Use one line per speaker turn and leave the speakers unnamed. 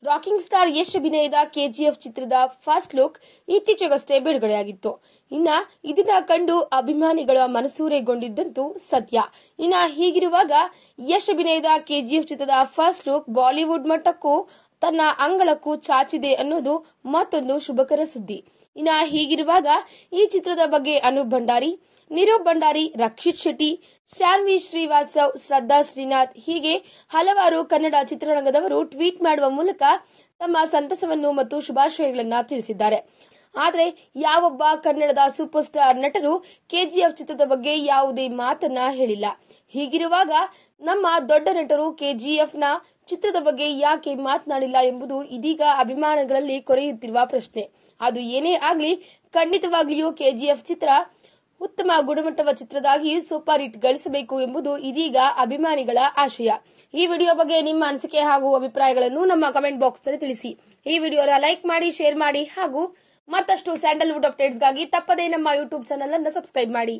Rocking star Yash ಅಭಿನಯದ KGF ಚಿತ್ರದ first look ಇತ್ತೀಚೆಗಷ್ಟೇ ಬಿಡುಗಡೆಯಾಗಿತ್ತು. ಇದನ್ನ ಕಂಡು ಅಭಿಮಾನಿಗಳ ಮನಸೂರೆಗೊಂಡಿದ್ದಂತೂ ಸತ್ಯ. ಹೀಗಿರುವಾಗ ಯಶ್ ಅಭಿನಯದ ಕೆಜಿಎಫ್ ಚಿತ್ರದ ಫಸ್ಟ್ ಲುಕ್ ಬಾಲಿವುಡ್ ಮಟ್ಟಕ್ಕೂ ತನ್ನ ಅಂಗಳಕ್ಕೂ ಚಾಚಿದೆ ಅನ್ನೋದು ಮತ್ತೊಂದು ಶುಭಕರ ಸುದ್ದಿ. ಹೀಗಿರುವಾಗ ಈ ಚಿತ್ರದ ಬಗ್ಗೆ ಅನೂಪ್ ಭಂಡಾರಿ, ನೀರವ್ ಭಂಡಾರಿ, ರಕ್ಷಿತ್ ಶೆಟ್ಟಿ, ಶಾನ್ವಿ ಶ್ರೀವಾಸ್ತವ್, ಶ್ರದ್ಧಾ ಶ್ರೀನಾಥ್ ಹೀಗೆ ಹಲವಾರು ಕನ್ನಡ ಚಿತ್ರರಂಗದವರು ಟ್ವೀಟ್ ಮಾಡುವ ಮೂಲಕ ತಮ್ಮ ಸಂತಸವನ್ನು ಮತ್ತು ಶುಭಾಶಯಗಳನ್ನು ತಿಳಿಸಿದ್ದಾರೆ. ಆದರೆ ಯಾವೊಬ್ಬ ಕನ್ನಡದ ಸೂಪರ್ ಸ್ಟಾರ್ ನಟರು ಕೆಜಿಎಫ್ ಚಿತ್ರದ ಬಗ್ಗೆ ಯಾವುದೇ ಮಾತನ್ನ ಹೇಳಿಲ್ಲ. ಹೀಗಿರುವಾಗ ನಮ್ಮ ದೊಡ್ಡ ನಟರು ಕೆಜಿಎಫ್ನ ಚಿತ್ರದ ಬಗ್ಗೆ ಯಾಕೆ ಮಾತನಾಡಿಲ್ಲ ಎಂಬುದು ಇದೀಗ ಅಭಿಮಾನಿಗಳಲ್ಲಿ ಕೊರೆಯುತ್ತಿರುವ ಪ್ರಶ್ನೆ. ಅದು ಏನೇ ಆಗಲಿ, ಖಂಡಿತವಾಗಿಯೂ ಕೆಜಿಎಫ್ ಚಿತ್ರ ಉತ್ತಮ ಗುಣಮಟ್ಟದ ಚಿತ್ರದಾಗಿ ಸೂಪರ್ ಹಿಟ್ ಗಳಿಸಬೇಕು ಎಂಬುದು ಇದೀಗ ಅಭಿಮಾನಿಗಳ ಆಶಯ. ಈ ವಿಡಿಯೋ ಬಗ್ಗೆ ನಿಮ್ಮ ಅನಿಸಿಕೆ ಹಾಗೂ ಅಭಿಪ್ರಾಯಗಳನ್ನು ನಮ್ಮ ಕಮೆಂಟ್ ಬಾಕ್ಸ್ ನಲ್ಲಿ ತಿಳಿಸಿ. ಈ ವಿಡಿಯೋನ ಲೈಕ್ ಮಾಡಿ, ಶೇರ್ ಮಾಡಿ ಹಾಗೂ ಮತ್ತಷ್ಟು ಸ್ಯಾಂಡಲ್ವುಡ್ ಅಪ್ಡೇಟ್ಸ್ಗಾಗಿ ತಪ್ಪದೇ ನಮ್ಮ ಯೂಟ್ಯೂಬ್ ಚಾನೆಲ್ ಅನ್ನು ಸಬ್ಸ್ಕ್ರೈಬ್ ಮಾಡಿ.